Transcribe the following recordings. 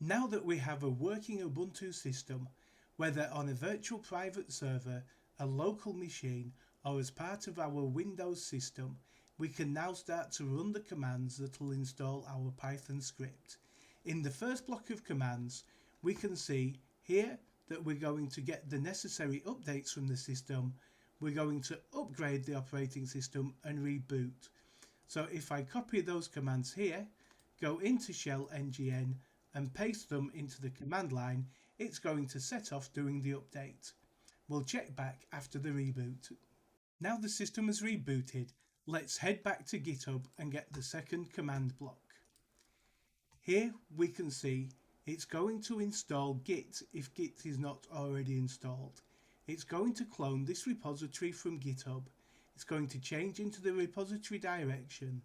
Now that we have a working Ubuntu system, whether on a virtual private server, a local machine, or as part of our Windows system, we can now start to run the commands that will install our Python script. In the first block of commands, we can see here that we're going to get the necessary updates from the system. We're going to upgrade the operating system and reboot. So if I copy those commands here, go into shell ngn and paste them into the command line, it's going to set off doing the update. We'll check back after the reboot. Now the system has rebooted, let's head back to GitHub and get the second command block. Here we can see it's going to install Git if Git is not already installed. It's going to clone this repository from GitHub. It's going to change into the repository direction,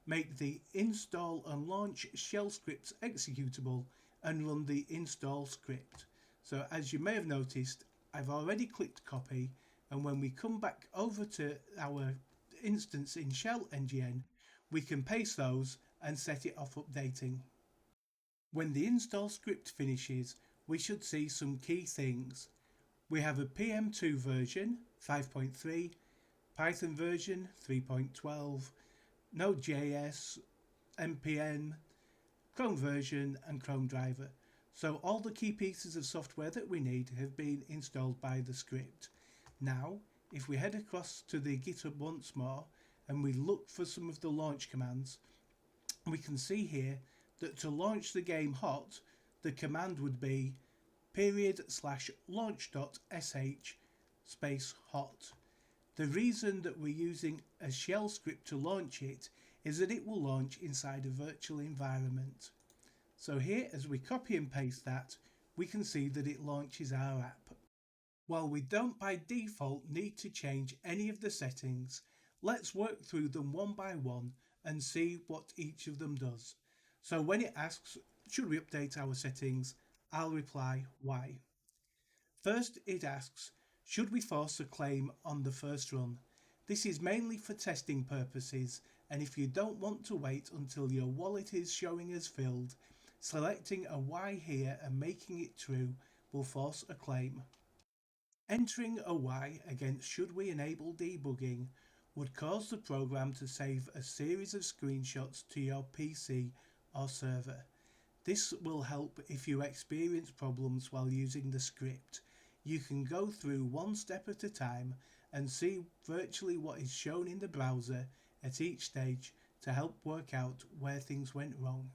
make the install and launch shell scripts executable, and run the install script. So as you may have noticed, I've already clicked copy, and when we come back over to our instance in shell ngn, we can paste those and set it off updating. When the install script finishes, we should see some key things. We have a PM2 version 5.3, Python version 3.12, Node.js, npm, Chrome version and Chrome driver. So all the key pieces of software that we need have been installed by the script. Now, if we head across to the GitHub once more and we look for some of the launch commands, we can see here that to launch the game hot, the command would be /launch.sh space hot. The reason that we're using a shell script to launch it is that it will launch inside a virtual environment. So here, as we copy and paste that, we can see that it launches our app. While we don't by default need to change any of the settings, let's work through them one by one and see what each of them does. So when it asks, should we update our settings, I'll reply, why. First, it asks, should we force a claim on the first run? This is mainly for testing purposes, and if you don't want to wait until your wallet is showing as filled, selecting a why here and making it true will force a claim. Entering a why against should we enable debugging would cause the program to save a series of screenshots to your PC or server. This will help if you experience problems while using the script. You can go through one step at a time and see virtually what is shown in the browser at each stage to help work out where things went wrong.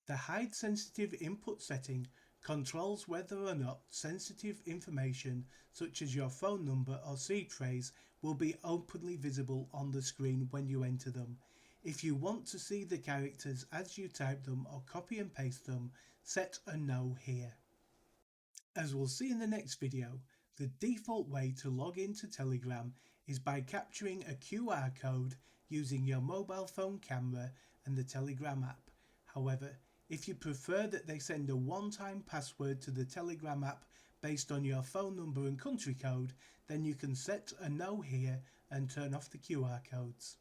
The hide sensitive input setting controls whether or not sensitive information such as your phone number or seed phrase will be openly visible on the screen when you enter them. If you want to see the characters as you type them or copy and paste them, set a no here. As we'll see in the next video, the default way to log into Telegram is by capturing a QR code using your mobile phone camera and the Telegram app. However, if you prefer that they send a one-time password to the Telegram app based on your phone number and country code, then you can set a no here and turn off the QR codes.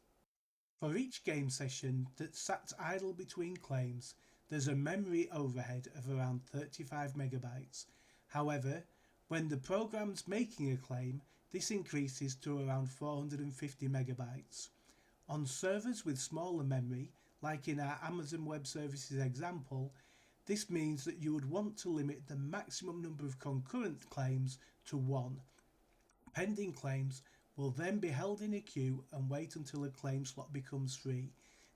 For each game session that's sat idle between claims, there's a memory overhead of around 35 megabytes. However, when the program's making a claim, this increases to around 450 megabytes. On servers with smaller memory, like in our Amazon Web Services example, this means that you would want to limit the maximum number of concurrent claims to 1. Pending claims will then be held in a queue and wait until a claim slot becomes free.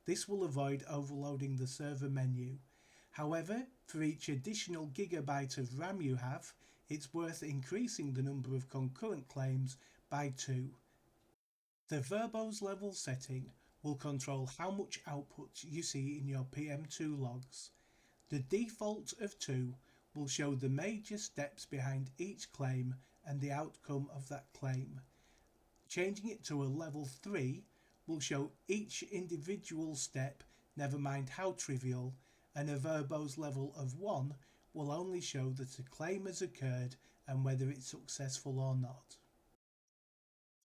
This will avoid overloading the server menu. However, for each additional gigabyte of RAM you have, it's worth increasing the number of concurrent claims by 2. The verbose level setting will control how much output you see in your PM2 logs. The default of 2 will show the major steps behind each claim and the outcome of that claim. Changing it to a level 3 will show each individual step, never mind how trivial, and a verbose level of 1 will only show that a claim has occurred and whether it's successful or not.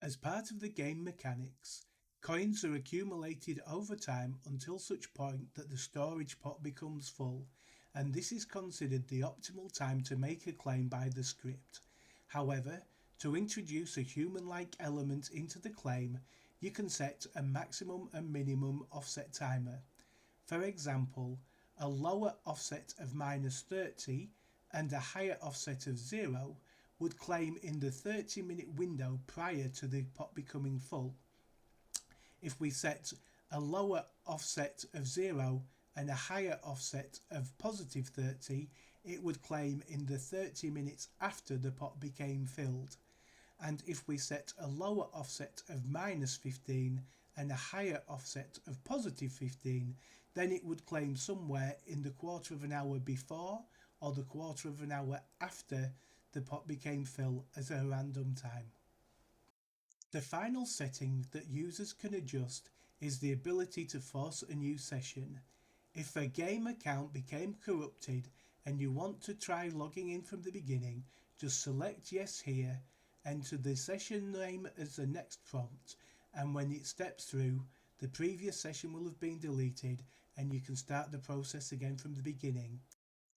As part of the game mechanics, coins are accumulated over time until such point that the storage pot becomes full, and this is considered the optimal time to make a claim by the script. However, to introduce a human-like element into the claim, you can set a maximum and minimum offset timer. For example, a lower offset of -30 and a higher offset of 0 would claim in the 30-minute window prior to the pot becoming full. If we set a lower offset of 0 and a higher offset of +30, it would claim in the 30 minutes after the pot became filled. And if we set a lower offset of -15 and a higher offset of +15, then it would claim somewhere in the quarter of an hour before or the quarter of an hour after the pot became full as a random time. The final setting that users can adjust is the ability to force a new session. If a game account became corrupted and you want to try logging in from the beginning, just select yes here, enter the session name as the next prompt, and when it steps through, the previous session will have been deleted and you can start the process again from the beginning.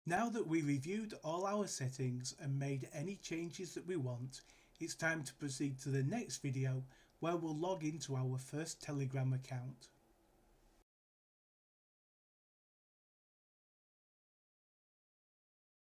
Now that we reviewed all our settings and made any changes that we want, it's time to proceed to the next video where we'll log into our first Telegram account.